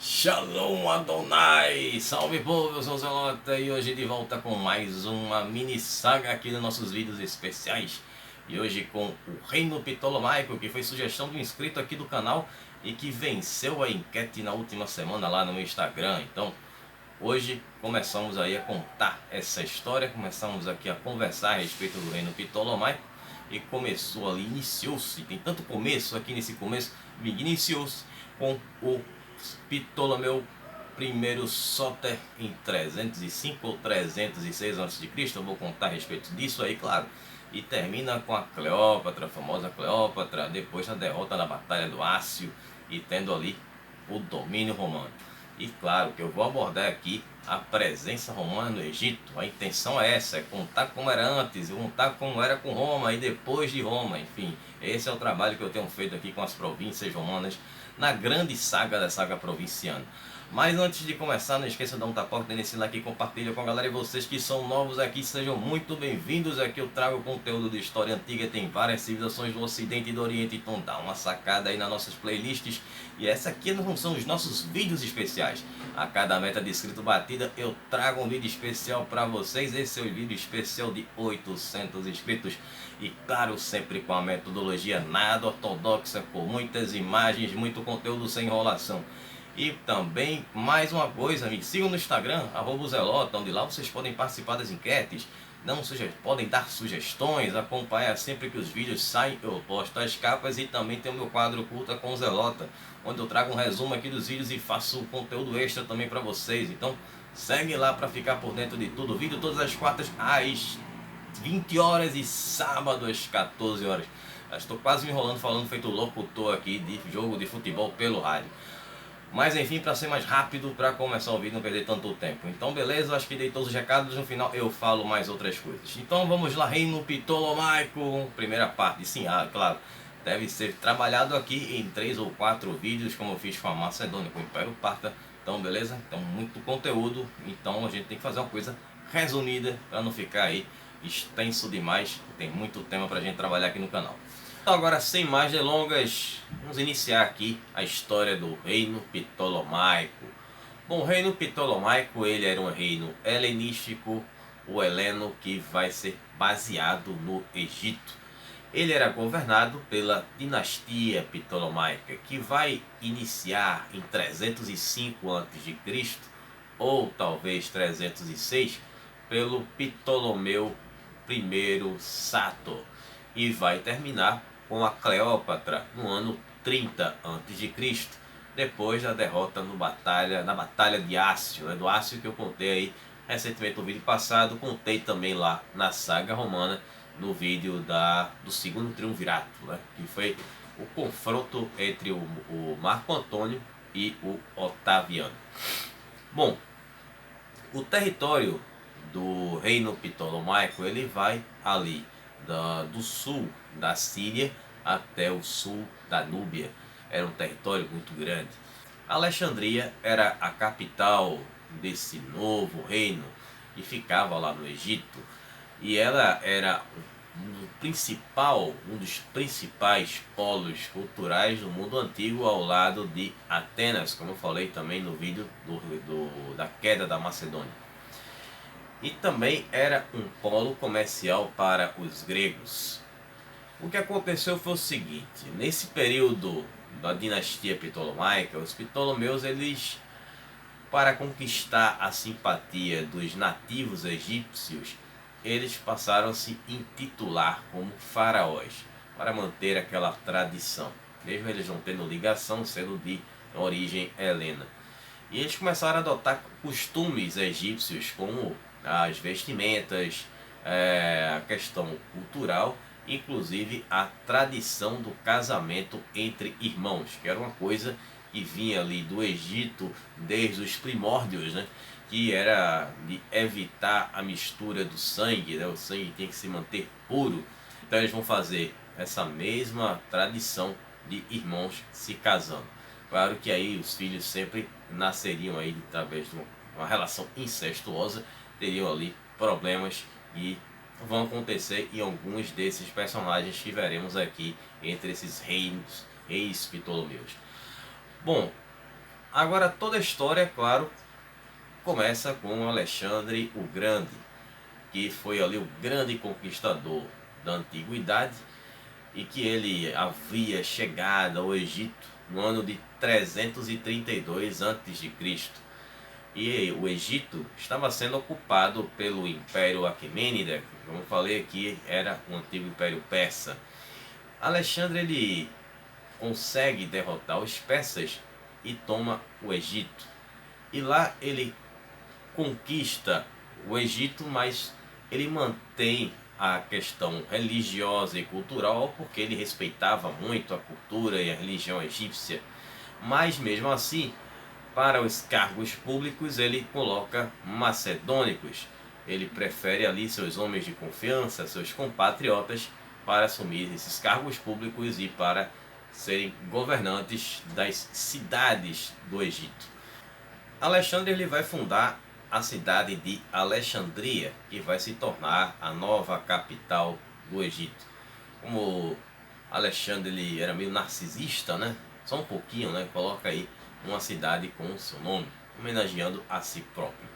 Shalom Adonai, salve povo, eu sou o Zelota e hoje de volta com mais uma mini saga aqui nos nossos vídeos especiais. E hoje com o Reino Ptolomaico, que foi sugestão de um inscrito aqui do canal e que venceu a enquete na última semana lá no Instagram. Então hoje começamos aí a contar essa história, começamos aqui a conversar a respeito do Reino Ptolomaico. E começou ali, iniciou-se, tem tanto começo aqui nesse começo, iniciou-se com o Ptolomeu I Sóter em 305 ou 306 a.C. Eu vou contar a respeito disso aí, claro. E termina com a Cleópatra, a famosa Cleópatra, depois da derrota na Batalha do Ácio e tendo ali o domínio romano. E claro que eu vou abordar aqui a presença romana no Egito. A intenção é essa, é contar como era antes, contar como era com Roma e depois de Roma. Enfim, esse é o trabalho que eu tenho feito aqui com as províncias romanas na grande saga da saga provinciana. Mas antes de começar, não esqueça de dar um tapa nesse like e compartilha com a galera. E vocês que são novos aqui, sejam muito bem-vindos. Aqui eu trago conteúdo de história antiga, tem várias civilizações do Ocidente e do Oriente. Então dá uma sacada aí nas nossas playlists. E essa aqui não são os nossos vídeos especiais. A cada meta de inscrito batida, eu trago um vídeo especial para vocês. Esse é o vídeo especial de 800 inscritos. E claro, sempre com a metodologia nada ortodoxa, com muitas imagens, muito conteúdo sem enrolação. E também, mais uma coisa, me sigam no Instagram, @zelota, onde lá vocês podem participar das enquetes, podem dar sugestões, acompanhar sempre que os vídeos saem, eu posto as capas e também tem o meu quadro Curta com Zelota, onde eu trago um resumo aqui dos vídeos e faço conteúdo extra também para vocês. Então, segue lá para ficar por dentro de tudo. Vídeo todas as quartas às 20 horas e sábado às 14 horas. Estou quase me enrolando falando feito locutor aqui de jogo de futebol pelo rádio. Mas enfim, para ser mais rápido, para começar o vídeo, não perder tanto tempo. Então beleza, acho que dei todos os recados, no final eu falo mais outras coisas. Então vamos lá, Reino Ptolomaico, primeira parte. Sim, claro, deve ser trabalhado aqui em 3 ou 4 vídeos, como eu fiz com a Macedônia, com o Império Parta. Então beleza, então muito conteúdo, então a gente tem que fazer uma coisa resumida, para não ficar aí extenso demais. Tem muito tema para a gente trabalhar aqui no canal. Então agora, sem mais delongas, vamos iniciar aqui a história do Reino Ptolomaico. Bom, o Reino Ptolomaico, ele era um reino helenístico, o heleno, que vai ser baseado no Egito. Ele era governado pela dinastia Ptolomaica, que vai iniciar em 305 a.C. ou talvez 306 pelo Ptolomeu I Sato e vai terminar com a Cleópatra no ano 30 a.C., depois da derrota na Batalha de Ácio, do Ácio, que eu contei aí recentemente no vídeo passado. Contei também lá na saga romana, no vídeo do segundo triunvirato, que foi o confronto entre o Marco Antônio e o Otaviano. Bom, o território do Reino Ptolomaico, ele vai ali do sul da Síria até o sul da Núbia. Era um território muito grande. Alexandria era a capital desse novo reino e ficava lá no Egito. E ela era um dos principais polos culturais do mundo antigo, ao lado de Atenas, como eu falei também no vídeo da queda da Macedônia. E também era um polo comercial para os gregos. O que aconteceu foi o seguinte: nesse período da dinastia Ptolomaica, os Ptolomeus, eles, para conquistar a simpatia dos nativos egípcios, eles passaram a se intitular como faraós, para manter aquela tradição, mesmo eles não tendo ligação, sendo de origem helena. E eles começaram a adotar costumes egípcios, como as vestimentas, a questão cultural, inclusive a tradição do casamento entre irmãos, que era uma coisa que vinha ali do Egito desde os primórdios, que era de evitar a mistura do sangue, o sangue tem que se manter puro. Então eles vão fazer essa mesma tradição de irmãos se casando. Claro que aí os filhos sempre nasceriam aí através de uma relação incestuosa, teriam ali problemas e vão acontecer em alguns desses personagens que veremos aqui entre esses reis Ptolomeus. Bom, agora toda a história, claro, começa com Alexandre o Grande, que foi ali o grande conquistador da antiguidade e que ele havia chegado ao Egito no ano de 332 a.C. E o Egito estava sendo ocupado pelo Império Aquemênida, como eu falei aqui, era o antigo Império Persa. Alexandre ele consegue derrotar os persas e toma o Egito. E lá ele conquista o Egito, mas ele mantém a questão religiosa e cultural porque ele respeitava muito a cultura e a religião egípcia. Mas mesmo assim, para os cargos públicos ele coloca macedônicos. Ele prefere ali seus homens de confiança, seus compatriotas, para assumir esses cargos públicos e para serem governantes das cidades do Egito. Alexandre ele vai fundar a cidade de Alexandria, que vai se tornar a nova capital do Egito. Como Alexandre ele era meio narcisista, né? Só um pouquinho, né? Coloca aí uma cidade com o seu nome, homenageando a si próprio.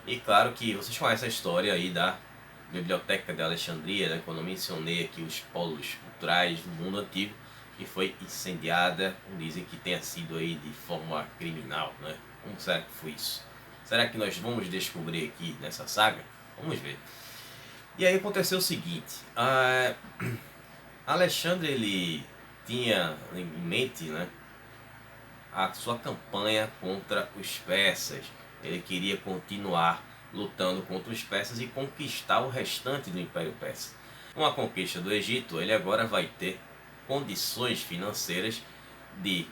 E claro que vocês conhecem a história aí da Biblioteca de Alexandria, né? Quando eu mencionei aqui os polos culturais do mundo antigo, que foi incendiada, dizem que tenha sido aí de forma criminal, né? Como será que foi isso? Será que nós vamos descobrir aqui nessa saga? Vamos ver. E aí aconteceu o seguinte, Alexandre ele tinha em mente, né, a sua campanha contra os persas. Ele queria continuar lutando contra os persas e conquistar o restante do Império Persa. Com a conquista do Egito, ele agora vai ter condições financeiras de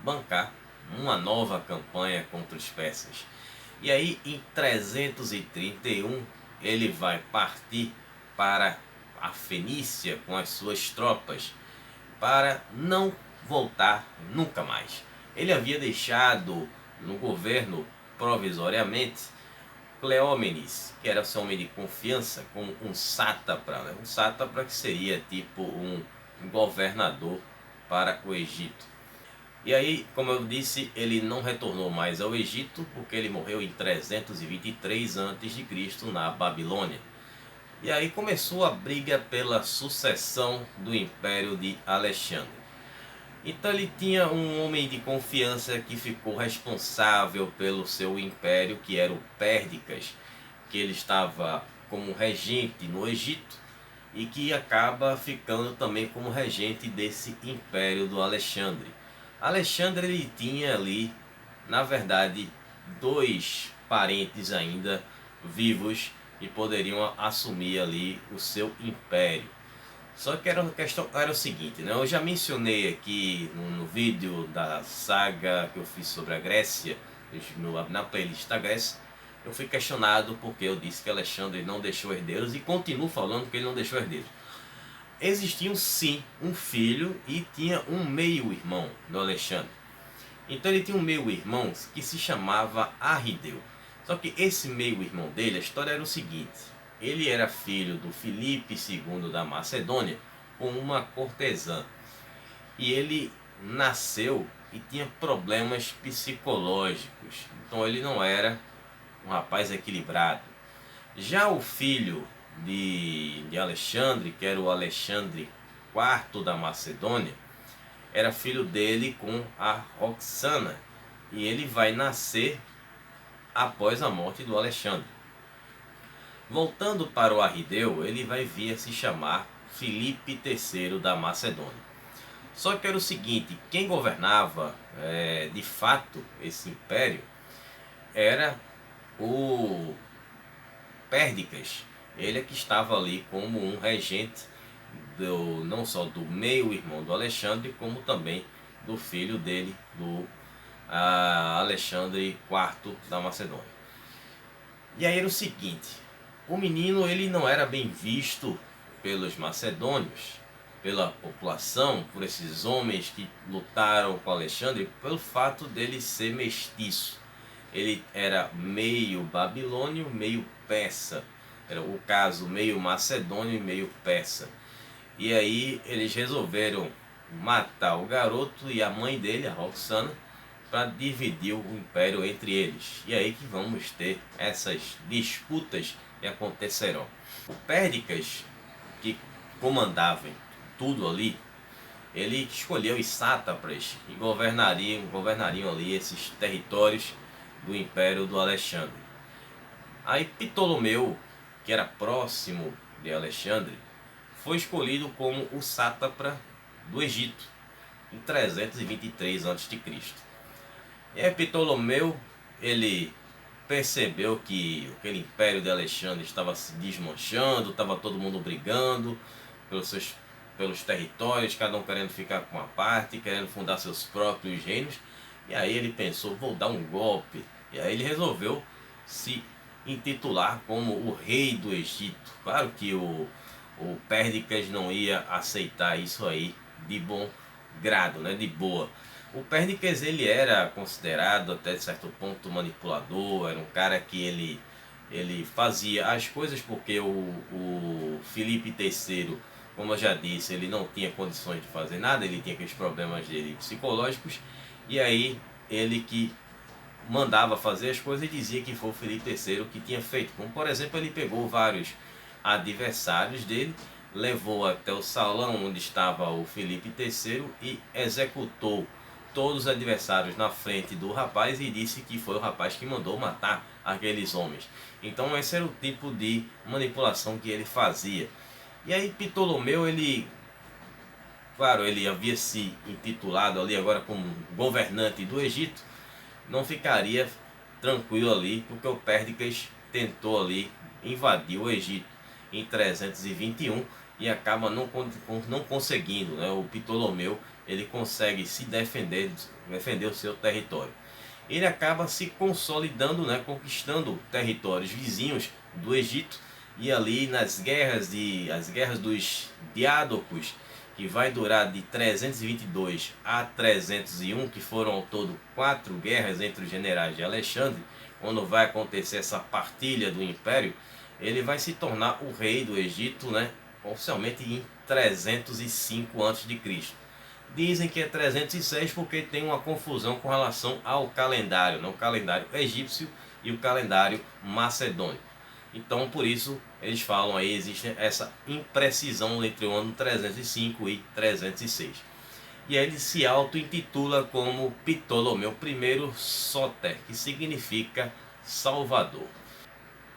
bancar uma nova campanha contra os persas. E aí em 331 ele vai partir para a Fenícia com as suas tropas para não voltar nunca mais. Ele havia deixado no governo provisoriamente Cleómenes, que era seu homem de confiança, como um sátrapa, né? Um sátrapa que seria tipo um governador para o Egito. E aí, como eu disse, ele não retornou mais ao Egito porque ele morreu em 323 a.C. na Babilônia. E aí começou a briga pela sucessão do Império de Alexandre. Então ele tinha um homem de confiança que ficou responsável pelo seu império, que era o Perdicas, que ele estava como regente no Egito e que acaba ficando também como regente desse império do Alexandre. Alexandre ele tinha ali, na verdade, dois parentes ainda vivos e poderiam assumir ali o seu império. Só que a questão era o seguinte, né? Eu já mencionei aqui no vídeo da saga que eu fiz sobre a Grécia, na playlist da Grécia, eu fui questionado porque eu disse que Alexandre não deixou herdeiros e continuo falando que ele não deixou herdeiros. Existia sim um filho e tinha um meio-irmão do Alexandre. Então ele tinha um meio-irmão que se chamava Arrideu. Só que esse meio-irmão dele, a história era o seguinte: ele era filho do Filipe II da Macedônia com uma cortesã. E ele nasceu e tinha problemas psicológicos. Então ele não era um rapaz equilibrado. Já o filho de Alexandre, que era o Alexandre IV da Macedônia, era filho dele com a Roxana. E ele vai nascer após a morte do Alexandre. Voltando para o Arrideu, ele vai vir a se chamar Filipe III da Macedônia. Só que era o seguinte, quem governava de fato esse império era o Perdicas. Ele é que estava ali como um regente não só do meio-irmão do Alexandre, como também do filho dele, do Alexandre IV da Macedônia. E aí era o seguinte, o menino ele não era bem visto pelos macedônios, pela população, por esses homens que lutaram com Alexandre, pelo fato dele ser mestiço. ele era meio babilônio, meio persa. Era o caso meio macedônio e meio persa. E aí eles resolveram matar o garoto e a mãe dele, a Roxana, para dividir o império entre eles. E aí que vamos ter essas disputas que acontecerão. O Perdicas, que comandava tudo ali, ele escolheu os sátrapas e governariam ali esses territórios do Império do Alexandre. Aí Ptolomeu, que era próximo de Alexandre, foi escolhido como o sátrapa do Egito em 323 a.C. E aí Ptolomeu, ele percebeu que aquele Império de Alexandre estava se desmanchando, estava todo mundo brigando pelos territórios, cada um querendo ficar com uma parte, querendo fundar seus próprios reinos. E aí ele pensou, vou dar um golpe. E aí ele resolveu se intitular como o rei do Egito. Claro que o Perdicas não ia aceitar isso aí de bom grado, né, de boa. O Perdicas, ele era considerado até certo ponto manipulador, era um cara que ele fazia as coisas porque o Filipe III, como eu já disse, ele não tinha condições de fazer nada, ele tinha aqueles problemas dele psicológicos, e aí ele que mandava fazer as coisas e dizia que foi o Filipe III que tinha feito. Como por exemplo, ele pegou vários adversários dele, levou até o salão onde estava o Filipe III e executou todos os adversários na frente do rapaz e disse que foi o rapaz que mandou matar aqueles homens. Então esse era o tipo de manipulação que ele fazia. E aí Ptolomeu, claro, ele havia se intitulado ali agora como governante do Egito, não ficaria tranquilo ali, porque o Perdicas tentou ali invadir o Egito em 321 e acaba não conseguindo, né? O Ptolomeu, ele consegue se defender o seu território. Ele acaba se consolidando, né? Conquistando territórios vizinhos do Egito, e ali as guerras dos Diádocos, que vai durar de 322 a 301, que foram ao todo 4 guerras entre os generais de Alexandre, quando vai acontecer essa partilha do império, ele vai se tornar o rei do Egito, né, oficialmente em 305 a.C. Dizem que é 306 porque tem uma confusão com relação ao calendário, né, o calendário egípcio e o calendário macedônico. Então, por isso, eles falam aí, existe essa imprecisão entre o ano 305 e 306. E aí ele se auto-intitula como Ptolomeu I Soter, que significa Salvador.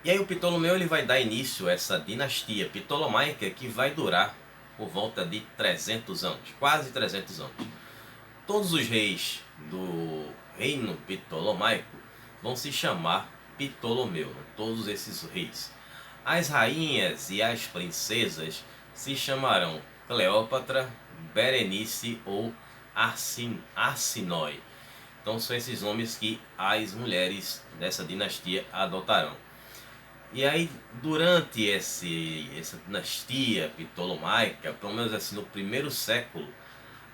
E aí o Ptolomeu, ele vai dar início a essa dinastia ptolomaica que vai durar por volta de 300 anos, quase 300 anos. Todos os reis do reino ptolomaico vão se chamar Ptolomeu, né? Todos esses reis. As rainhas e as princesas se chamarão Cleópatra, Berenice ou Arsinoe. Então são esses nomes que as mulheres dessa dinastia adotarão. E aí, durante essa dinastia ptolomaica, pelo menos assim no primeiro século,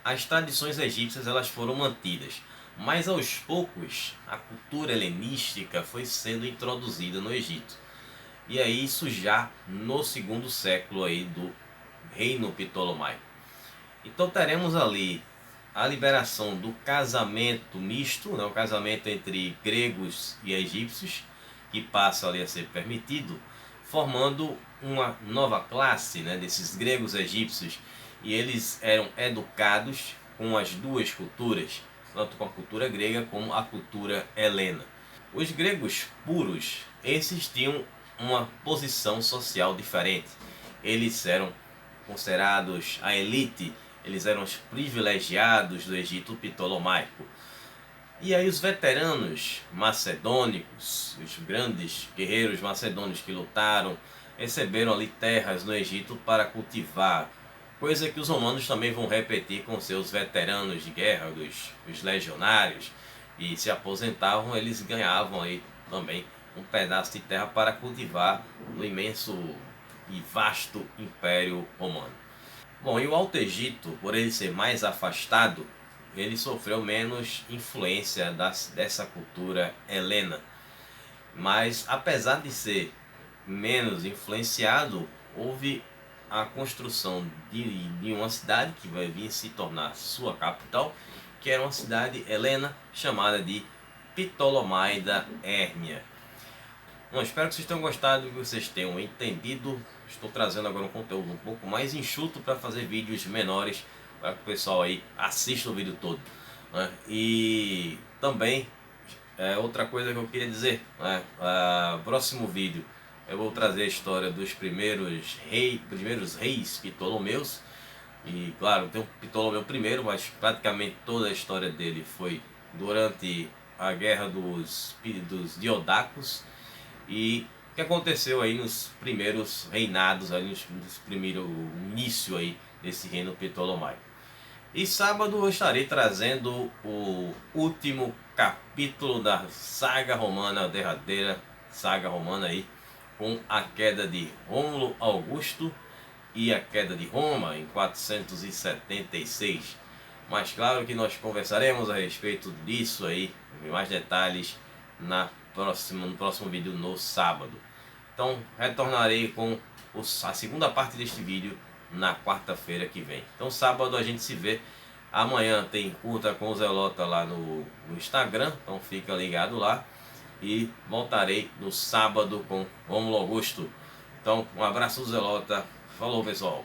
as tradições egípcias elas foram mantidas, mas aos poucos a cultura helenística foi sendo introduzida no Egito. E aí isso já no segundo século aí do reino ptolomaico. Então teremos ali a liberação do casamento misto, né, o casamento entre gregos e egípcios, que passa ali a ser permitido, formando uma nova classe, né, desses gregos egípcios, e eles eram educados com as duas culturas, tanto com a cultura grega como a cultura helena. Os gregos puros, esses tinham uma posição social diferente. Eles eram considerados a elite, eles eram os privilegiados do Egito ptolomaico. E aí os veteranos macedônicos, os grandes guerreiros macedônicos que lutaram, receberam ali terras no Egito para cultivar, coisa que os romanos também vão repetir com seus veteranos de guerra, os legionários, e se aposentavam, eles ganhavam aí também um pedaço de terra para cultivar no imenso e vasto Império Romano. Bom, e o Alto Egito, por ele ser mais afastado ele sofreu menos influência dessa cultura helena. Mas apesar de ser menos influenciado, houve a construção de uma cidade que vai vir se tornar sua capital, que era uma cidade helena chamada de Ptolemaida Hérmia. Bom, espero que vocês tenham gostado, que vocês tenham entendido. Estou trazendo agora um conteúdo um pouco mais enxuto para fazer vídeos menores, para que o pessoal aí assista o vídeo todo, né? E também outra coisa que eu queria dizer, né? Próximo vídeo eu vou trazer a história dos primeiros reis Ptolomeus. E claro, tem o Ptolomeu I, mas praticamente toda a história dele foi durante a guerra dos Diodacos. E o que aconteceu aí nos primeiros reinados, aí nos primeiros início aí desse reino ptolomaico. E sábado eu estarei trazendo o último capítulo da saga romana, a derradeira saga romana aí, com a queda de Rômulo Augusto e a queda de Roma em 476. Mas claro que nós conversaremos a respeito disso aí, em mais detalhes, no próximo vídeo no sábado. Então retornarei com a segunda parte deste vídeo na quarta-feira que vem. Então sábado a gente se vê. Amanhã tem Curta com o Zelota lá no Instagram, então fica ligado lá. E voltarei no sábado com Rômulo Augusto. Então um abraço, Zelota. Falou, pessoal.